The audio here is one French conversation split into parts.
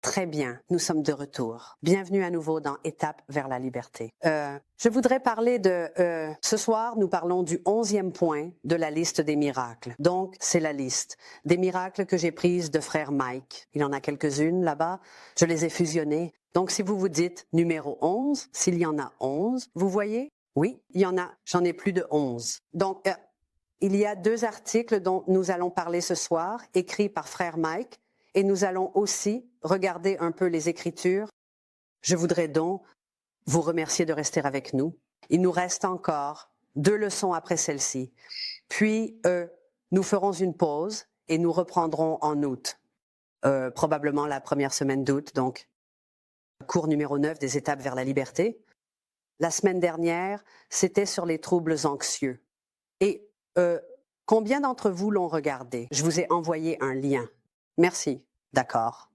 Très bien, nous sommes de retour. Bienvenue à nouveau dans Étape vers la liberté. Je voudrais parler ce soir, nous parlons du 11e point de la liste des miracles. Donc, c'est la liste des miracles que j'ai prises de frère Mike. Il en a quelques-unes là-bas. Je les ai fusionnées. Donc, si vous vous dites numéro 11, s'il y en a 11, vous voyez? Oui, il y en a. J'en ai plus de 11. Donc, il y a 2 articles dont nous allons parler ce soir, écrits par frère Mike. Et nous allons aussi regarder un peu les Écritures. Je voudrais donc vous remercier de rester avec nous. Il nous reste encore 2 leçons après celle-ci. Puis, nous ferons une pause et nous reprendrons en août, probablement la première semaine d'août, donc cours numéro 9 des Étapes vers la liberté. La semaine dernière, c'était sur les troubles anxieux. Et combien d'entre vous l'ont regardé? Je vous ai envoyé un lien. Merci. D'accord.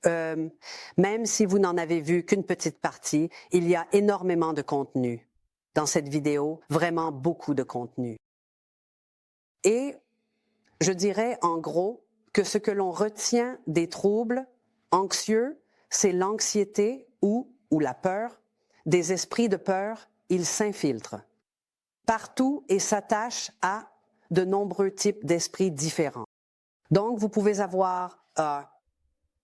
Même si vous n'en avez vu qu'une petite partie, il y a énormément de contenu dans cette vidéo, vraiment beaucoup de contenu. Et je dirais en gros que ce que l'on retient des troubles anxieux, c'est l'anxiété ou la peur. Des esprits de peur, ils s'infiltrent partout et s'attachent à de nombreux types d'esprits différents. Donc, vous pouvez avoir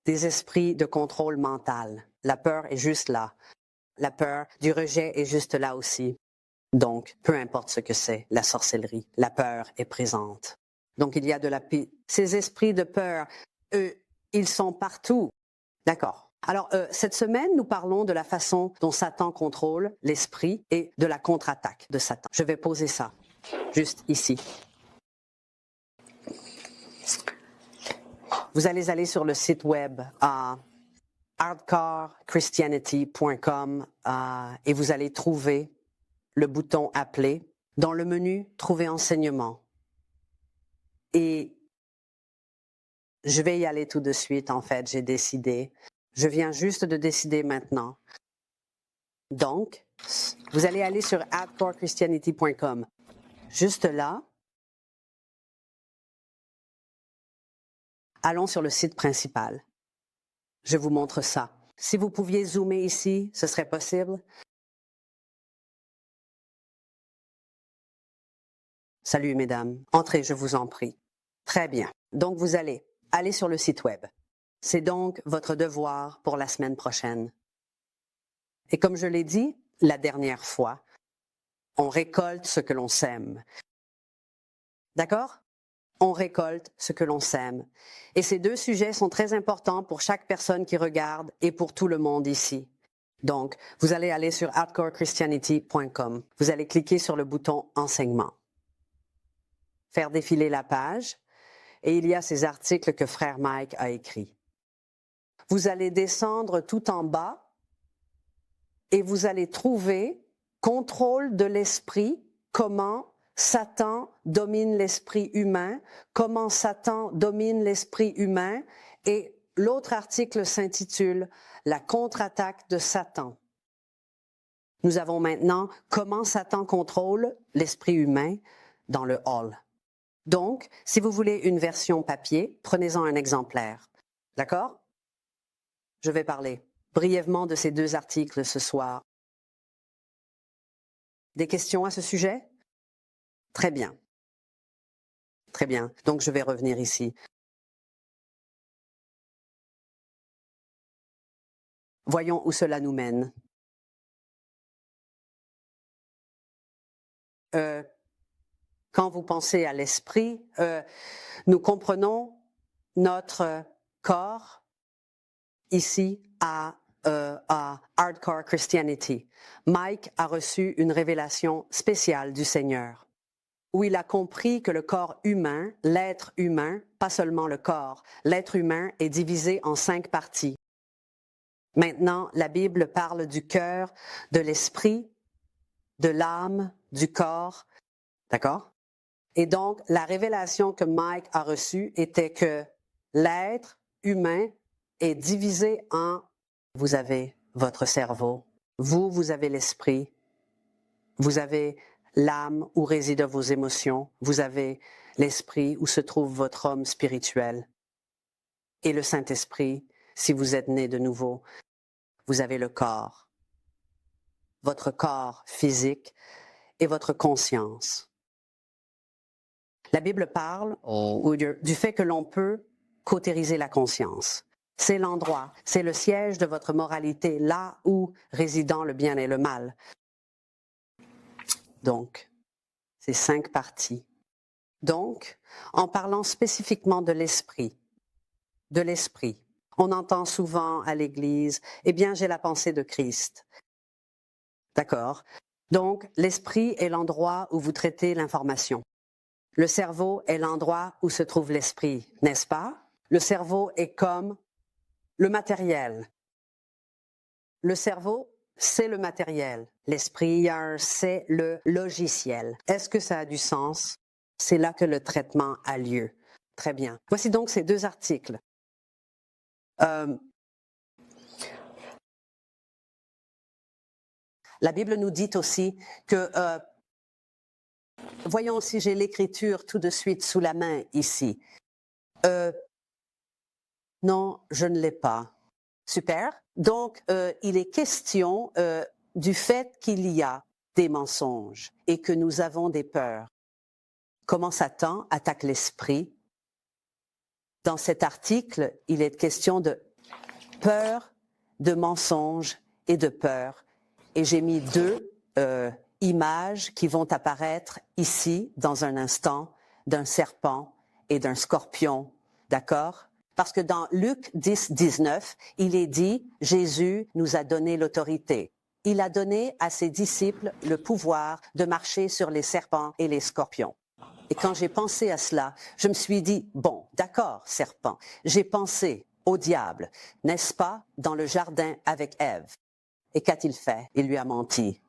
des esprits de contrôle mental. La peur est juste là. La peur du rejet est juste là aussi. Donc, peu importe ce que c'est, la sorcellerie, la peur est présente. Donc, il y a de la paix. Ces esprits de peur, eux, ils sont partout. D'accord. Alors, cette semaine, nous parlons de la façon dont Satan contrôle l'esprit et de la contre-attaque de Satan. Je vais poser ça juste ici. Vous allez aller sur le site web hardcorechristianity.com et vous allez trouver le bouton Appeler. Dans le menu, trouver enseignement. Et je vais y aller tout de suite, en fait, j'ai décidé. Je viens juste de décider maintenant. Donc, vous allez aller sur hardcorechristianity.com. Juste là, allons sur le site principal. Je vous montre ça. Si vous pouviez zoomer ici, ce serait possible. Salut, mesdames. Entrez, je vous en prie. Très bien. Donc, vous allez aller sur le site web. C'est donc votre devoir pour la semaine prochaine. Et comme je l'ai dit la dernière fois, on récolte ce que l'on sème. D'accord? On récolte ce que l'on sème. Et ces 2 sujets sont très importants pour chaque personne qui regarde et pour tout le monde ici. Donc, vous allez aller sur hardcorechristianity.com. Vous allez cliquer sur le bouton Enseignement. Faire défiler la page. Et il y a ces articles que frère Mike a écrits. Vous allez descendre tout en bas et vous allez trouver Contrôle de l'esprit, comment Satan domine l'esprit humain, comment Satan domine l'esprit humain, et l'autre article s'intitule La contre-attaque de Satan. Nous avons maintenant comment Satan contrôle l'esprit humain dans le hall. Donc, si vous voulez une version papier, prenez-en un exemplaire. D'accord? Je vais parler brièvement de ces 2 articles ce soir. Des questions à ce sujet? Très bien. Très bien. Donc, je vais revenir ici. Voyons où cela nous mène. Quand vous pensez à l'esprit, nous comprenons notre corps ici à Hardcore Christianity. Mike a reçu une révélation spéciale du Seigneur, où il a compris que le corps humain, l'être humain, pas seulement le corps, l'être humain est divisé en 5 parties. Maintenant, la Bible parle du cœur, de l'esprit, de l'âme, du corps. D'accord? Et donc, la révélation que Mike a reçue était que l'être humain est divisé en... Vous avez votre cerveau, vous avez l'esprit, vous avez l'âme où résident vos émotions, vous avez l'esprit où se trouve votre homme spirituel et le Saint-Esprit si vous êtes né de nouveau, vous avez le corps, votre corps physique et votre conscience. La Bible parle du fait que l'on peut cautériser la conscience. C'est l'endroit, c'est le siège de votre moralité, là où résident le bien et le mal. Donc, c'est 5 parties. Donc, en parlant spécifiquement de l'esprit, on entend souvent à l'Église, eh bien, j'ai la pensée de Christ. D'accord? Donc, l'esprit est l'endroit où vous traitez l'information. Le cerveau est l'endroit où se trouve l'esprit, n'est-ce pas? Le cerveau est comme le matériel. Le cerveau, c'est le matériel. L'esprit, c'est le logiciel. Est-ce que ça a du sens? C'est là que le traitement a lieu. Très bien. Voici donc ces 2 articles. La Bible nous dit aussi que, voyons si j'ai l'écriture tout de suite sous la main ici. Non, je ne l'ai pas. Super. Donc, il est question du fait qu'il y a des mensonges et que nous avons des peurs. Comment Satan attaque l'esprit? Dans cet article, il est question de peur, de mensonges et de peur. Et j'ai mis 2 images qui vont apparaître ici, dans un instant, d'un serpent et d'un scorpion. D'accord? Parce que dans Luc 10, 19, il est dit, Jésus nous a donné l'autorité. Il a donné à ses disciples le pouvoir de marcher sur les serpents et les scorpions. Et quand j'ai pensé à cela, je me suis dit, bon, d'accord, serpent, j'ai pensé au diable, n'est-ce pas, dans le jardin avec Ève. Et qu'a-t-il fait? Il lui a menti.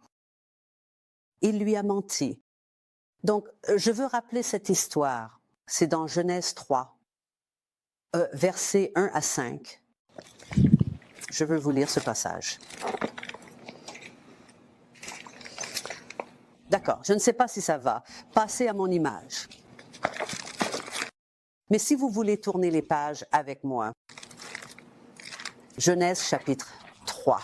Il lui a menti. Donc, je veux rappeler cette histoire. C'est dans Genèse 3, versets 1 à 5. Je veux vous lire ce passage. D'accord, je ne sais pas si ça va. Passez à mon image. Mais si vous voulez tourner les pages avec moi, Genèse chapitre 3.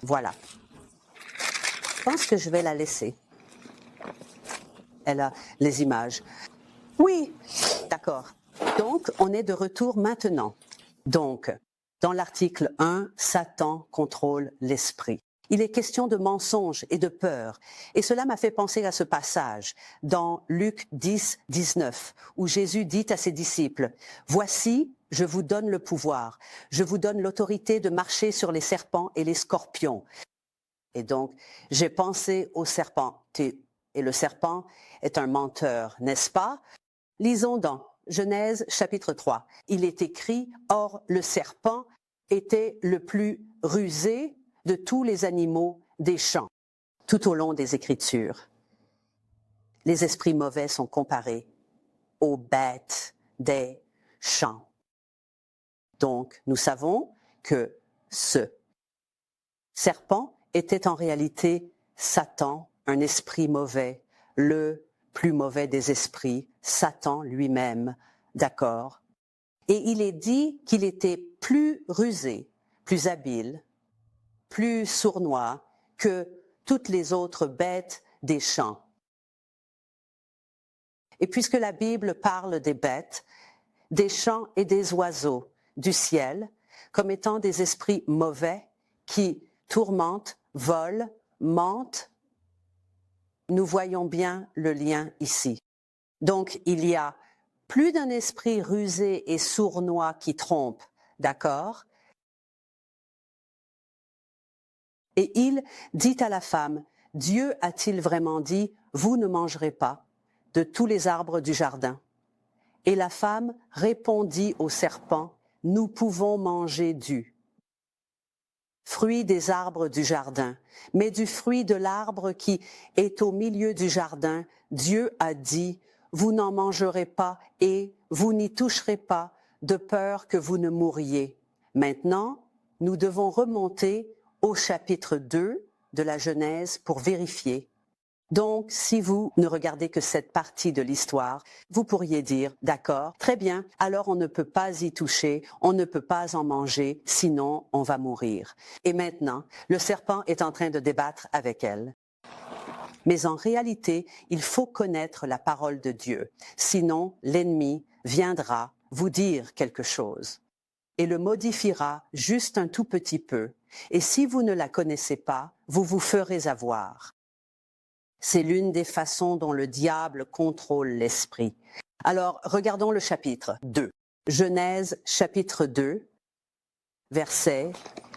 Voilà. Je pense que je vais la laisser. Elle a les images. Oui, d'accord. Donc, on est de retour maintenant. Donc, dans l'article 1, Satan contrôle l'esprit. Il est question de mensonges et de peur. Et cela m'a fait penser à ce passage dans Luc 10, 19, où Jésus dit à ses disciples, « Voici, je vous donne le pouvoir. Je vous donne l'autorité de marcher sur les serpents et les scorpions. » Et donc, j'ai pensé au serpent. Et le serpent est un menteur, n'est-ce pas? Lisons dans Genèse chapitre 3. Il est écrit, « Or, le serpent était le plus rusé de tous les animaux des champs. » Tout au long des Écritures, les esprits mauvais sont comparés aux bêtes des champs. Donc, nous savons que ce serpent était en réalité Satan, un esprit mauvais, le plus mauvais des esprits, Satan lui-même, d'accord? Et il est dit qu'il était plus rusé, plus habile, plus sournois que toutes les autres bêtes des champs. Et puisque la Bible parle des bêtes, des champs et des oiseaux du ciel comme étant des esprits mauvais qui tourmentent, volent, mentent, nous voyons bien le lien ici. Donc, il y a plus d'un esprit rusé et sournois qui trompe, d'accord? Et il dit à la femme, « Dieu a-t-il vraiment dit, vous ne mangerez pas de tous les arbres du jardin? » Et la femme répondit au serpent, « Nous pouvons manger du fruit des arbres du jardin, mais du fruit de l'arbre qui est au milieu du jardin, Dieu a dit, vous n'en mangerez pas et vous n'y toucherez pas, de peur que vous ne mouriez. » Maintenant, nous devons remonter au chapitre 2 de la Genèse pour vérifier. Donc, si vous ne regardez que cette partie de l'histoire, vous pourriez dire, d'accord, très bien, alors on ne peut pas y toucher, on ne peut pas en manger, sinon on va mourir. Et maintenant, le serpent est en train de débattre avec elle. Mais en réalité, il faut connaître la parole de Dieu, sinon l'ennemi viendra vous dire quelque chose et le modifiera juste un tout petit peu. Et si vous ne la connaissez pas, vous vous ferez avoir. C'est l'une des façons dont le diable contrôle l'esprit. Alors, regardons le chapitre 2. Genèse, chapitre 2, verset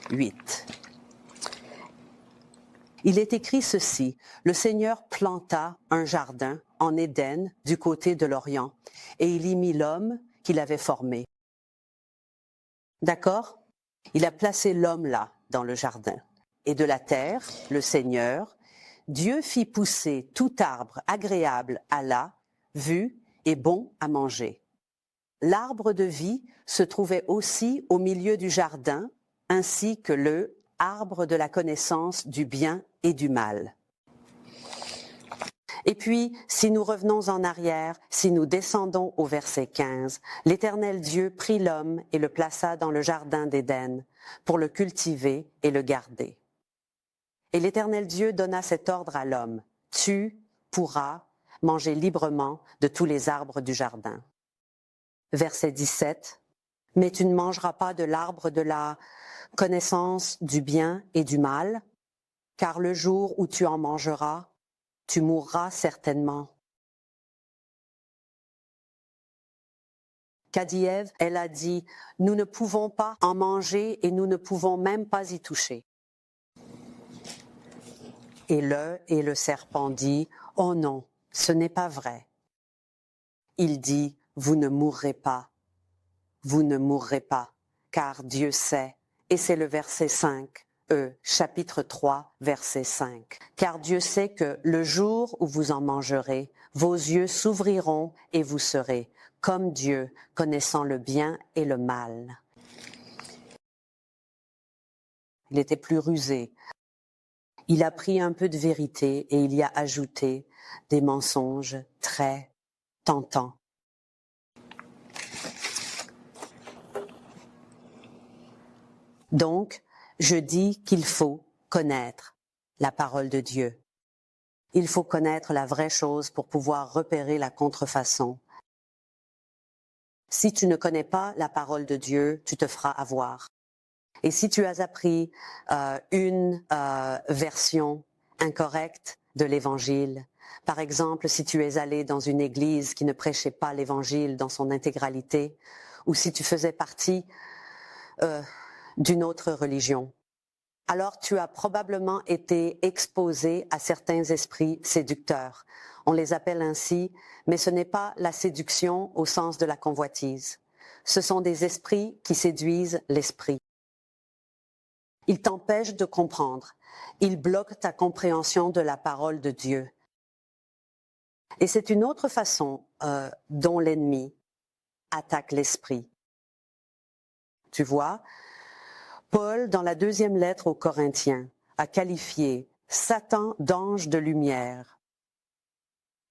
8. Il est écrit ceci, « Le Seigneur planta un jardin en Éden du côté de l'Orient, et il y mit l'homme qu'il avait formé. » D'accord? Il a placé l'homme là, dans le jardin. Et de la terre, le Seigneur, Dieu fit pousser tout arbre agréable à la vue et bon à manger. L'arbre de vie se trouvait aussi au milieu du jardin, ainsi que le arbre de la connaissance du bien et du mal. Et puis, si nous revenons en arrière, si nous descendons au verset 15, l'Éternel Dieu prit l'homme et le plaça dans le jardin d'Éden pour le cultiver et le garder. Et l'Éternel Dieu donna cet ordre à l'homme, « Tu pourras manger librement de tous les arbres du jardin. » Verset 17, « Mais tu ne mangeras pas de l'arbre de la connaissance du bien et du mal, car le jour où tu en mangeras, tu mourras certainement. » Qu'a dit Ève? Elle a dit, « Nous ne pouvons pas en manger et nous ne pouvons même pas y toucher. » Et le serpent dit, « Oh non, ce n'est pas vrai. » Il dit, « Vous ne mourrez pas, vous ne mourrez pas, car Dieu sait. » Et c'est le verset 5, chapitre 3, verset 5. « Car Dieu sait que le jour où vous en mangerez, vos yeux s'ouvriront et vous serez, comme Dieu, connaissant le bien et le mal. » Il était plus rusé. Il a pris un peu de vérité et il y a ajouté des mensonges très tentants. Donc, je dis qu'il faut connaître la parole de Dieu. Il faut connaître la vraie chose pour pouvoir repérer la contrefaçon. Si tu ne connais pas la parole de Dieu, tu te feras avoir. Et si tu as appris une version incorrecte de l'Évangile, par exemple, si tu es allé dans une église qui ne prêchait pas l'Évangile dans son intégralité, ou si tu faisais partie d'une autre religion, alors tu as probablement été exposé à certains esprits séducteurs. On les appelle ainsi, mais ce n'est pas la séduction au sens de la convoitise. Ce sont des esprits qui séduisent l'esprit. Ils t'empêchent de comprendre. Ils bloquent ta compréhension de la parole de Dieu. Et c'est une autre façon dont l'ennemi attaque l'esprit. Tu vois, Paul, dans la deuxième lettre aux Corinthiens, a qualifié Satan d'ange de lumière,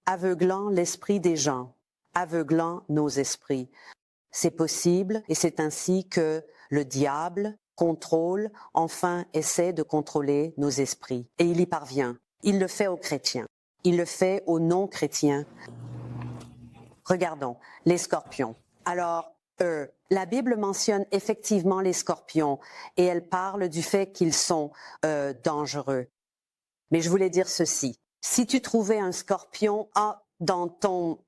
aveuglant l'esprit des gens, aveuglant nos esprits. C'est possible et c'est ainsi que le diable contrôle, enfin essaie de contrôler nos esprits. Et il y parvient. Il le fait aux chrétiens. Il le fait aux non-chrétiens. Regardons, les scorpions. Alors, la Bible mentionne effectivement les scorpions et elle parle du fait qu'ils sont dangereux. Mais je voulais dire ceci. Si tu trouvais un scorpion dans ton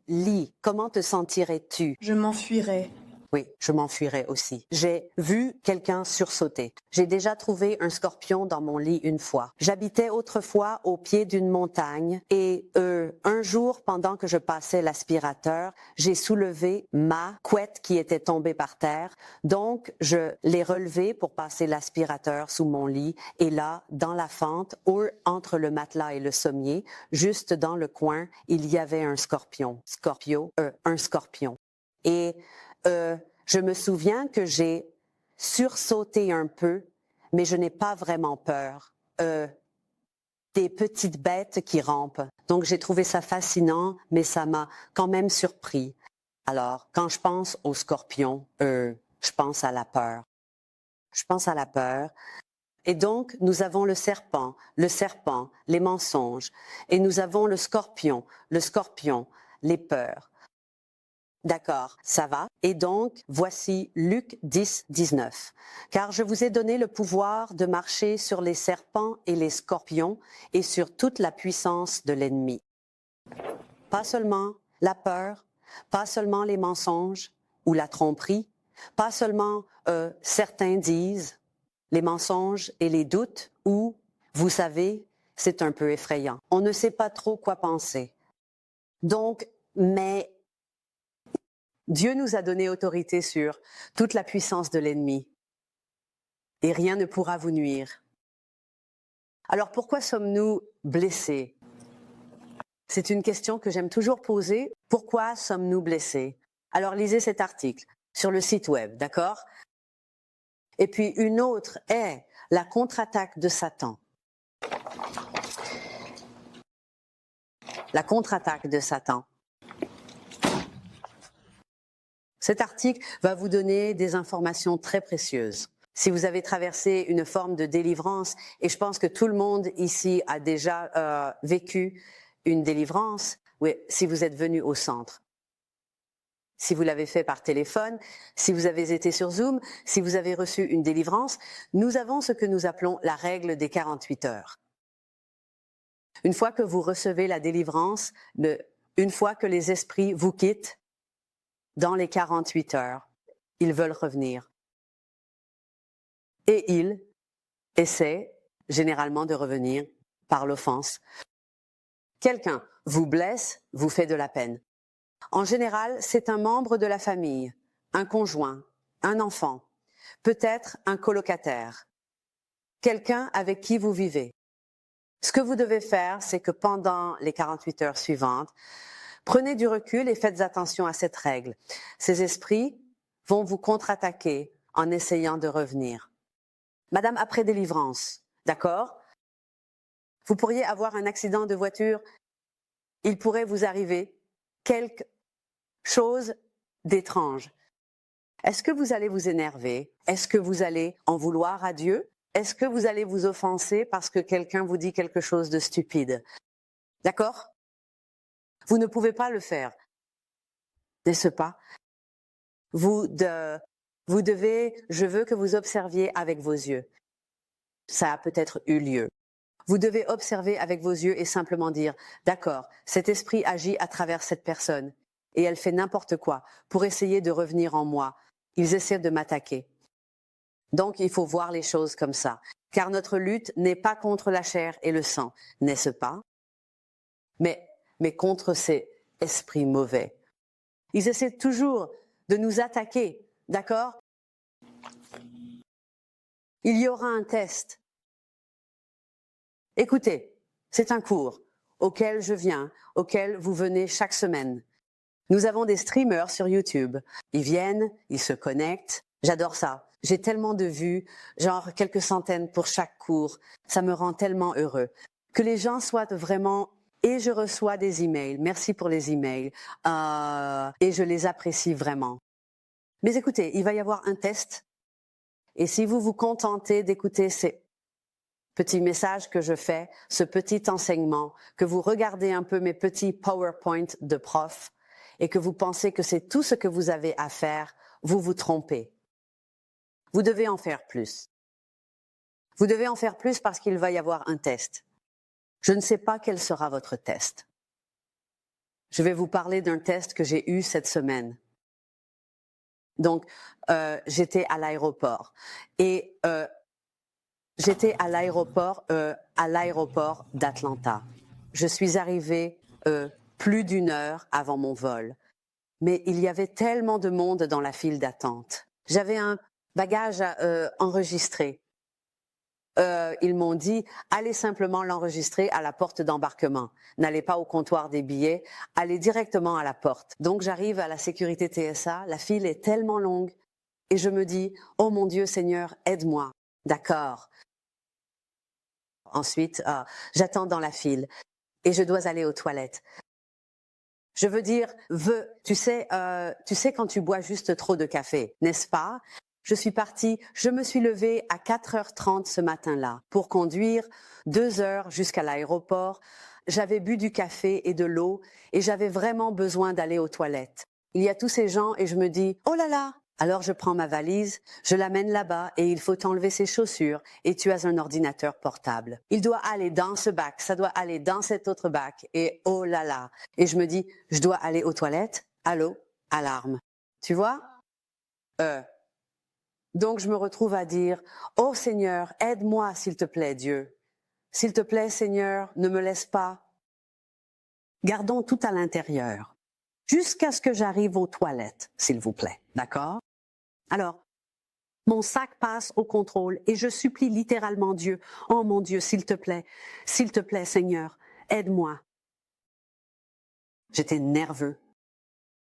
lit, comment te sentirais-tu? Je m'enfuirais. Oui, je m'enfuirais aussi. J'ai vu quelqu'un sursauter. J'ai déjà trouvé un scorpion dans mon lit une fois. J'habitais autrefois au pied d'une montagne et un jour, pendant que je passais l'aspirateur, j'ai soulevé ma couette qui était tombée par terre. Donc, je l'ai relevée pour passer l'aspirateur sous mon lit et là, dans la fente, entre le matelas et le sommier, juste dans le coin, il y avait un scorpion. Un scorpion. Et je me souviens que j'ai sursauté un peu, mais je n'ai pas vraiment peur. des petites bêtes qui rampent. Donc j'ai trouvé ça fascinant, mais ça m'a quand même surpris. Alors, quand je pense aux scorpions, je pense à la peur. Je pense à la peur. Et donc, nous avons le serpent, les mensonges. Et nous avons le scorpion, les peurs. D'accord, ça va. Et donc, voici Luc 10, 19. Car je vous ai donné le pouvoir de marcher sur les serpents et les scorpions et sur toute la puissance de l'ennemi. Pas seulement la peur, pas seulement les mensonges ou la tromperie, pas seulement certains disent les mensonges et les doutes ou, vous savez, c'est un peu effrayant. On ne sait pas trop quoi penser. Donc, mais Dieu nous a donné autorité sur toute la puissance de l'ennemi et rien ne pourra vous nuire. Alors pourquoi sommes-nous blessés? C'est une question que j'aime toujours poser. Pourquoi sommes-nous blessés? Alors lisez cet article sur le site web, d'accord? Et puis une autre est la contre-attaque de Satan. La contre-attaque de Satan. Cet article va vous donner des informations très précieuses. Si vous avez traversé une forme de délivrance, et je pense que tout le monde ici a déjà vécu une délivrance, oui, si vous êtes venu au centre, si vous l'avez fait par téléphone, si vous avez été sur Zoom, si vous avez reçu une délivrance, nous avons ce que nous appelons la règle des 48 heures. Une fois que vous recevez la délivrance, une fois que les esprits vous quittent, dans les 48 heures, ils veulent revenir. Et ils essaient généralement de revenir par l'offense. Quelqu'un vous blesse, vous fait de la peine. En général, c'est un membre de la famille, un conjoint, un enfant, peut-être un colocataire, quelqu'un avec qui vous vivez. Ce que vous devez faire, c'est que pendant les 48 heures suivantes, prenez du recul et faites attention à cette règle. Ces esprits vont vous contre-attaquer en essayant de revenir. Madame, après délivrance, d'accord? Vous pourriez avoir un accident de voiture, il pourrait vous arriver quelque chose d'étrange. Est-ce que vous allez vous énerver? Est-ce que vous allez en vouloir à Dieu? Est-ce que vous allez vous offenser parce que quelqu'un vous dit quelque chose de stupide? D'accord? Vous ne pouvez pas le faire, n'est-ce pas? Vous devez, je veux que vous observiez avec vos yeux. Ça a peut-être eu lieu. Vous devez observer avec vos yeux et simplement dire, d'accord, cet esprit agit à travers cette personne et elle fait n'importe quoi pour essayer de revenir en moi. Ils essaient de m'attaquer. Donc, il faut voir les choses comme ça. Car notre lutte n'est pas contre la chair et le sang, n'est-ce pas? Mais contre ces esprits mauvais. Ils essaient toujours de nous attaquer, d'accord? Il y aura un test. Écoutez, c'est un cours auquel je viens, auquel vous venez chaque semaine. Nous avons des streamers sur YouTube. Ils viennent, ils se connectent. J'adore ça. J'ai tellement de vues, genre quelques centaines pour chaque cours. Ça me rend tellement heureux. Que les gens soient vraiment... Et je reçois des emails. Merci pour les emails. Et je les apprécie vraiment. Mais écoutez, il va y avoir un test. Et si vous vous contentez d'écouter ces petits messages que je fais, ce petit enseignement, que vous regardez un peu mes petits PowerPoint de prof et que vous pensez que c'est tout ce que vous avez à faire, vous vous trompez. Vous devez en faire plus. Vous devez en faire plus parce qu'il va y avoir un test. Je ne sais pas quel sera votre test. Je vais vous parler d'un test que j'ai eu cette semaine. Donc, j'étais à l'aéroport et j'étais à l'aéroport d'Atlanta. Je suis arrivée plus d'1 heure avant mon vol, mais il y avait tellement de monde dans la file d'attente. J'avais un bagage à enregistrer. Ils m'ont dit, allez simplement l'enregistrer à la porte d'embarquement. N'allez pas au comptoir des billets, allez directement à la porte. Donc j'arrive à la sécurité TSA, la file est tellement longue et je me dis, oh mon Dieu Seigneur, aide-moi. D'accord. Ensuite, j'attends dans la file et je dois aller aux toilettes. Je veux dire, tu sais quand tu bois juste trop de café, n'est-ce pas? Je me suis levée à 4h30 ce matin-là pour conduire 2 heures jusqu'à l'aéroport. J'avais bu du café et de l'eau et j'avais vraiment besoin d'aller aux toilettes. Il y a tous ces gens et je me dis, oh là là! Alors je prends ma valise, je l'amène là-bas et il faut enlever ses chaussures et tu as un ordinateur portable. Il doit aller dans ce bac, ça doit aller dans cet autre bac et oh là là. Et je me dis, je dois aller aux toilettes, allô, alarme. Tu vois? Donc je me retrouve à dire, oh Seigneur, aide-moi s'il te plaît Dieu. S'il te plaît Seigneur, ne me laisse pas. Gardons tout à l'intérieur, jusqu'à ce que j'arrive aux toilettes, s'il vous plaît, d'accord? Alors, mon sac passe au contrôle et je supplie littéralement Dieu, oh mon Dieu, s'il te plaît Seigneur, aide-moi. J'étais nerveux.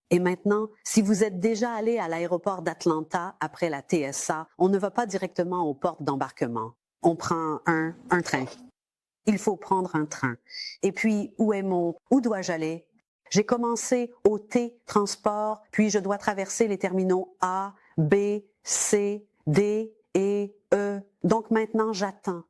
Et maintenant, si vous êtes déjà allé à l'aéroport d'Atlanta après la TSA, on ne va pas directement aux portes d'embarquement. On prend un train. Il faut prendre un train. Et puis, où dois-je aller? J'ai commencé au T transport, puis je dois traverser les terminaux A, B, C, D et E. Donc maintenant, j'attends.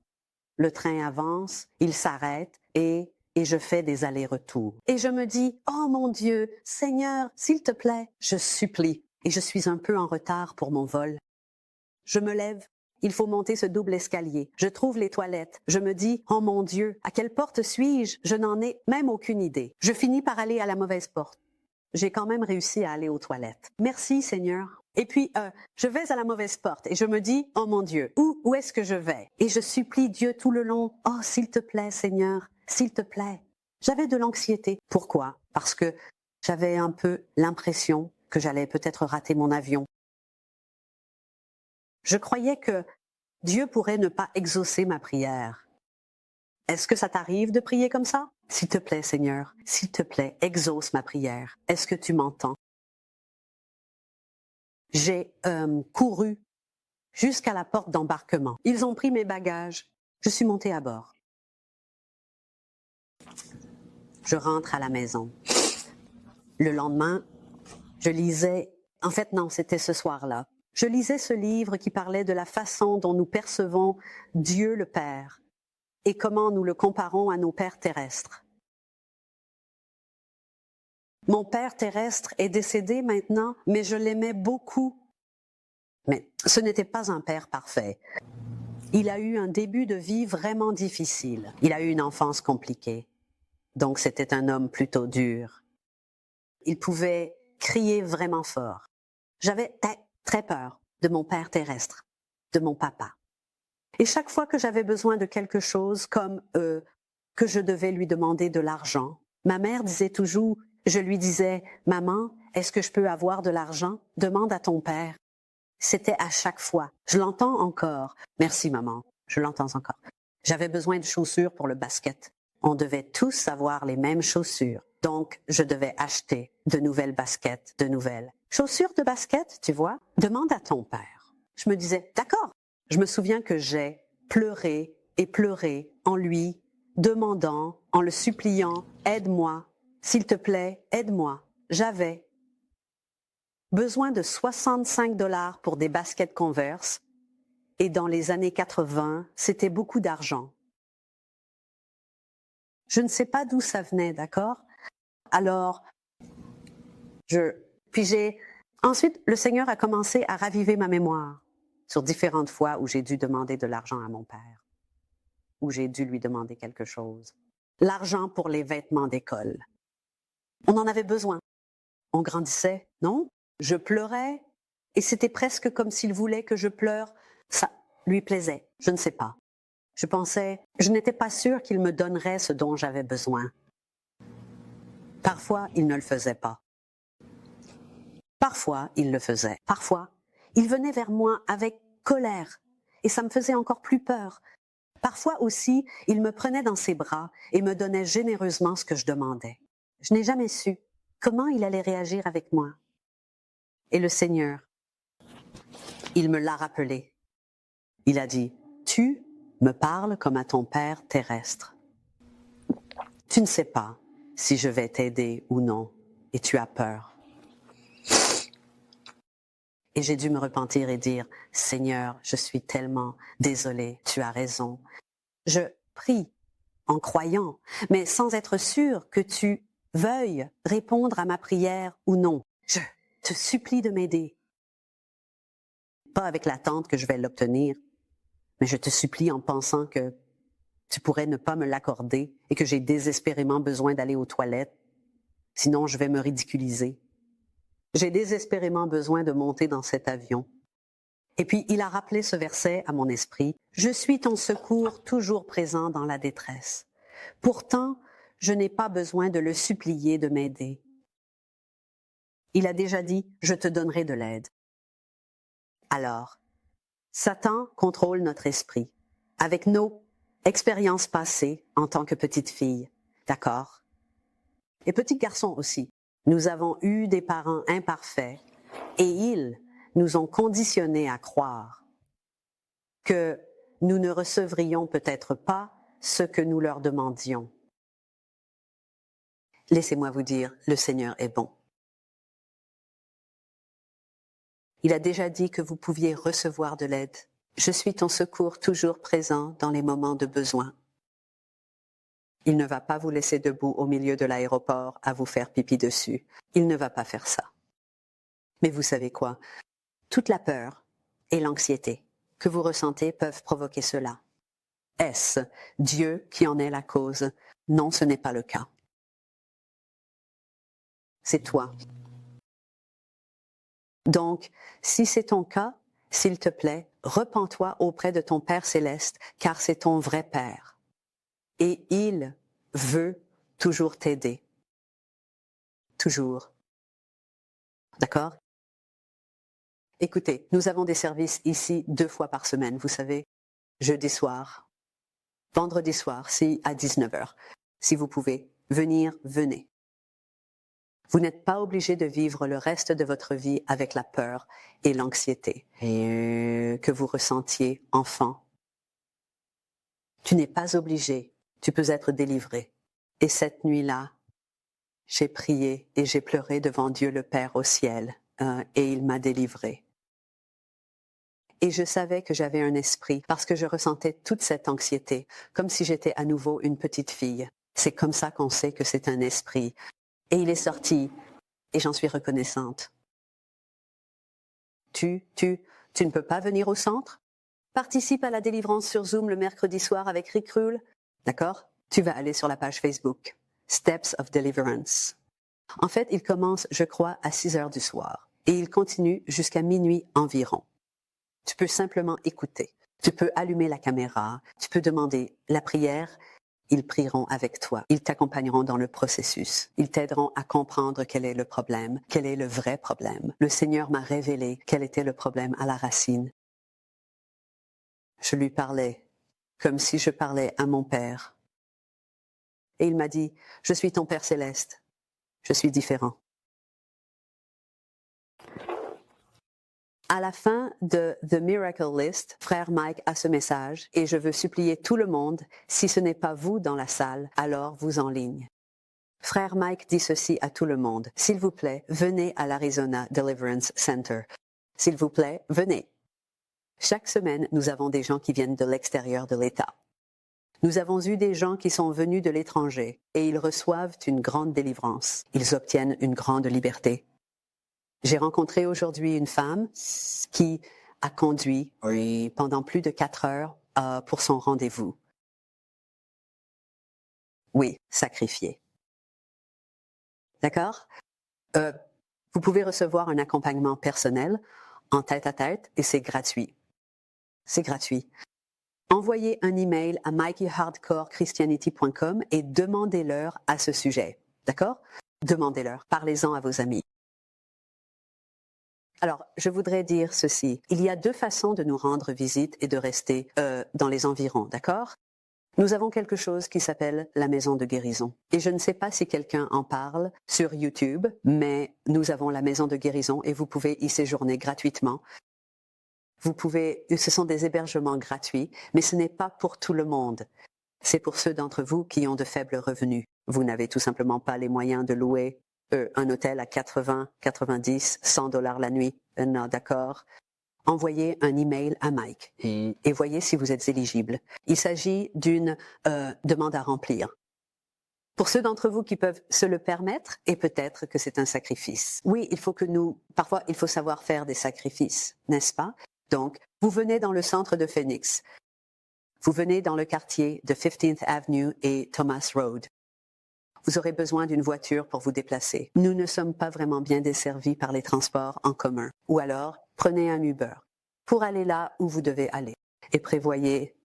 Le train avance, il s'arrête et je fais des allers-retours. Et je me dis, oh mon Dieu, Seigneur, s'il te plaît, je supplie. Et je suis un peu en retard pour mon vol. Je me lève. Il faut monter ce double escalier. Je trouve les toilettes. Je me dis, oh mon Dieu, à quelle porte suis-je? Je n'en ai même aucune idée. Je finis par aller à la mauvaise porte. J'ai quand même réussi à aller aux toilettes. Merci Seigneur. Et puis, je vais à la mauvaise porte et je me dis, oh mon Dieu, où est-ce que je vais? Et je supplie Dieu tout le long, oh s'il te plaît Seigneur, s'il te plaît. J'avais de l'anxiété. Pourquoi? Parce que j'avais un peu l'impression que j'allais peut-être rater mon avion. Je croyais que Dieu pourrait ne pas exaucer ma prière. Est-ce que ça t'arrive de prier comme ça? S'il te plaît, Seigneur, s'il te plaît, exauce ma prière. Est-ce que tu m'entends? J'ai couru jusqu'à la porte d'embarquement. Ils ont pris mes bagages. Je suis montée à bord. Je rentre à la maison. Le lendemain, je lisais... En fait, non, c'était ce soir-là. Je lisais ce livre qui parlait de la façon dont nous percevons Dieu le Père et comment nous le comparons à nos pères terrestres. Mon père terrestre est décédé maintenant, mais je l'aimais beaucoup. Mais ce n'était pas un père parfait. Il a eu un début de vie vraiment difficile. Il a eu une enfance compliquée. Donc c'était un homme plutôt dur. Il pouvait crier vraiment fort. J'avais très peur de mon père terrestre, de mon papa. Et chaque fois que j'avais besoin de quelque chose, comme que je devais lui demander de l'argent, ma mère disait toujours, je lui disais, « Maman, est-ce que je peux avoir de l'argent? Demande à ton père. » C'était à chaque fois. Je l'entends encore. Merci, maman. Je l'entends encore. J'avais besoin de chaussures pour le basket. On devait tous avoir les mêmes chaussures. Donc, je devais acheter de nouvelles baskets, de nouvelles chaussures de basket, tu vois. Demande à ton père. Je me disais, d'accord. Je me souviens que j'ai pleuré et pleuré en lui, demandant, en le suppliant, aide-moi, s'il te plaît, aide-moi. J'avais besoin de 65 $ pour des baskets Converse et dans les années 80, c'était beaucoup d'argent. Je ne sais pas d'où ça venait, d'accord? Alors, ensuite, le Seigneur a commencé à raviver ma mémoire sur différentes fois où j'ai dû demander de l'argent à mon père, où j'ai dû lui demander quelque chose. L'argent pour les vêtements d'école. On en avait besoin. On grandissait, non? Je pleurais et c'était presque comme s'il voulait que je pleure. Ça lui plaisait, je ne sais pas. Je n'étais pas sûre qu'il me donnerait ce dont j'avais besoin. Parfois, il ne le faisait pas. Parfois, il le faisait. Parfois, il venait vers moi avec colère et ça me faisait encore plus peur. Parfois aussi, il me prenait dans ses bras et me donnait généreusement ce que je demandais. Je n'ai jamais su comment il allait réagir avec moi. Et le Seigneur, il me l'a rappelé. Il a dit, tu Me parle comme à ton père terrestre. Tu ne sais pas si je vais t'aider ou non, et tu as peur. Et j'ai dû me repentir et dire, Seigneur, je suis tellement désolée, tu as raison. Je prie en croyant, mais sans être sûr que tu veuilles répondre à ma prière ou non. Je te supplie de m'aider. Pas avec l'attente que je vais l'obtenir, mais je te supplie en pensant que tu pourrais ne pas me l'accorder et que j'ai désespérément besoin d'aller aux toilettes. Sinon, je vais me ridiculiser. J'ai désespérément besoin de monter dans cet avion. Et puis, il a rappelé ce verset à mon esprit. Je suis ton secours toujours présent dans la détresse. Pourtant, je n'ai pas besoin de le supplier de m'aider. Il a déjà dit, je te donnerai de l'aide. Alors, Satan contrôle notre esprit avec nos expériences passées en tant que petite fille, d'accord? Et petit garçon aussi. Nous avons eu des parents imparfaits et ils nous ont conditionnés à croire que nous ne recevrions peut-être pas ce que nous leur demandions. Laissez-moi vous dire, le Seigneur est bon. Il a déjà dit que vous pouviez recevoir de l'aide. Je suis ton secours toujours présent dans les moments de besoin. Il ne va pas vous laisser debout au milieu de l'aéroport à vous faire pipi dessus. Il ne va pas faire ça. Mais vous savez quoi? Toute la peur et l'anxiété que vous ressentez peuvent provoquer cela. Est-ce Dieu qui en est la cause? Non, ce n'est pas le cas. C'est toi. Donc, si c'est ton cas, s'il te plaît, repens-toi auprès de ton Père céleste, car c'est ton vrai Père. Et il veut toujours t'aider. Toujours. D'accord? Écoutez, nous avons des services ici 2 fois par semaine, vous savez, jeudi soir, vendredi soir, à 19h. Si vous pouvez venir, venez. Vous n'êtes pas obligé de vivre le reste de votre vie avec la peur et l'anxiété que vous ressentiez enfant. Tu n'es pas obligé, tu peux être délivré. Et cette nuit-là, j'ai prié et j'ai pleuré devant Dieu le Père au ciel et il m'a délivré. Et je savais que j'avais un esprit parce que je ressentais toute cette anxiété, comme si j'étais à nouveau une petite fille. C'est comme ça qu'on sait que c'est un esprit. Et il est sorti, et j'en suis reconnaissante. Tu ne peux pas venir au centre? Participe à la délivrance sur Zoom le mercredi soir avec Rick Ruhl. D'accord? Tu vas aller sur la page Facebook. Steps of Deliverance. En fait, il commence, je crois, à 6h du soir. Et il continue jusqu'à minuit environ. Tu peux simplement écouter. Tu peux allumer la caméra. Tu peux demander la prière. Ils prieront avec toi. Ils t'accompagneront dans le processus. Ils t'aideront à comprendre quel est le problème, quel est le vrai problème. Le Seigneur m'a révélé quel était le problème à la racine. Je lui parlais comme si je parlais à mon Père. Et il m'a dit, je suis ton Père céleste. Je suis différent. À la fin de The Miracle List, Frère Mike a ce message et je veux supplier tout le monde, si ce n'est pas vous dans la salle, alors vous en ligne. Frère Mike dit ceci à tout le monde. S'il vous plaît, venez à l'Arizona Deliverance Center. S'il vous plaît, venez. Chaque semaine, nous avons des gens qui viennent de l'extérieur de l'État. Nous avons eu des gens qui sont venus de l'étranger et ils reçoivent une grande délivrance. Ils obtiennent une grande liberté. J'ai rencontré aujourd'hui une femme qui a conduit pendant plus de 4 heures pour son rendez-vous. Oui, sacrifié. D'accord? Vous pouvez recevoir un accompagnement personnel en tête-à-tête et c'est gratuit. C'est gratuit. Envoyez un email à mikeyhardcorechristianity.com et demandez-leur à ce sujet. D'accord? Demandez-leur. Parlez-en à vos amis. Alors, je voudrais dire ceci. Il y a 2 façons de nous rendre visite et de rester dans les environs, d'accord? Nous avons quelque chose qui s'appelle la maison de guérison. Et je ne sais pas si quelqu'un en parle sur YouTube, mais nous avons la maison de guérison et vous pouvez y séjourner gratuitement. Ce sont des hébergements gratuits, mais ce n'est pas pour tout le monde. C'est pour ceux d'entre vous qui ont de faibles revenus. Vous n'avez tout simplement pas les moyens de louer un hôtel à 80, 90, $100 la nuit. Non, d'accord. Envoyez un email à Mike et voyez si vous êtes éligible. Il s'agit d'une demande à remplir. Pour ceux d'entre vous qui peuvent se le permettre, et peut-être que c'est un sacrifice. Oui, parfois, il faut savoir faire des sacrifices, n'est-ce pas? Donc, vous venez dans le centre de Phoenix. Vous venez dans le quartier de 15th Avenue et Thomas Road. Vous aurez besoin d'une voiture pour vous déplacer. Nous ne sommes pas vraiment bien desservis par les transports en commun. Ou alors, prenez un Uber pour aller là où vous devez aller. Et prévoyez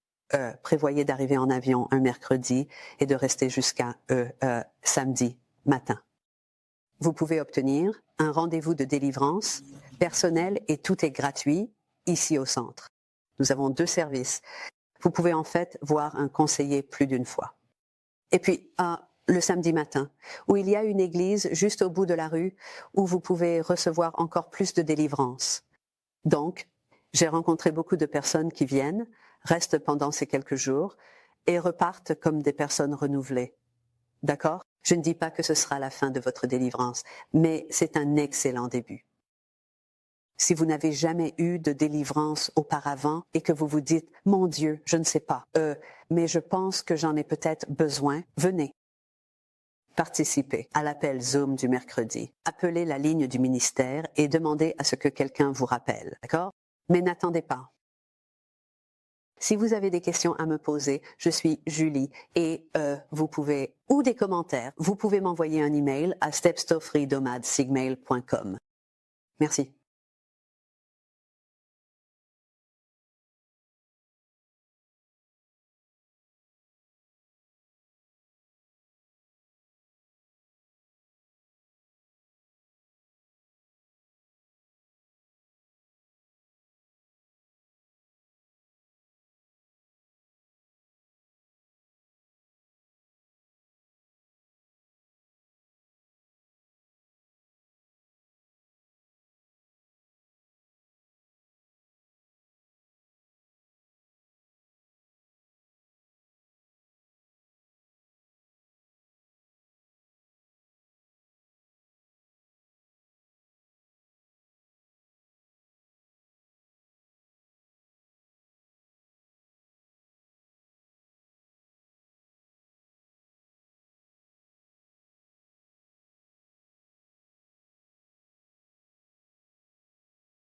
d'arriver en avion un mercredi et de rester jusqu'à samedi matin. Vous pouvez obtenir un rendez-vous de délivrance personnel et tout est gratuit ici au centre. Nous avons 2 services. Vous pouvez en fait voir un conseiller plus d'une fois. Et puis, le samedi matin, où il y a une église juste au bout de la rue où vous pouvez recevoir encore plus de délivrance. Donc, j'ai rencontré beaucoup de personnes qui viennent, restent pendant ces quelques jours et repartent comme des personnes renouvelées. D'accord? Je ne dis pas que ce sera la fin de votre délivrance, mais c'est un excellent début. Si vous n'avez jamais eu de délivrance auparavant et que vous vous dites « Mon Dieu, je ne sais pas, mais je pense que j'en ai peut-être besoin », venez. Participez à l'appel Zoom du mercredi. Appelez la ligne du ministère et demandez à ce que quelqu'un vous rappelle, d'accord? Mais n'attendez pas. Si vous avez des questions à me poser, je suis Julie et ou des commentaires, vous pouvez m'envoyer un email à stepstoffreedomadsigmail.com. Merci.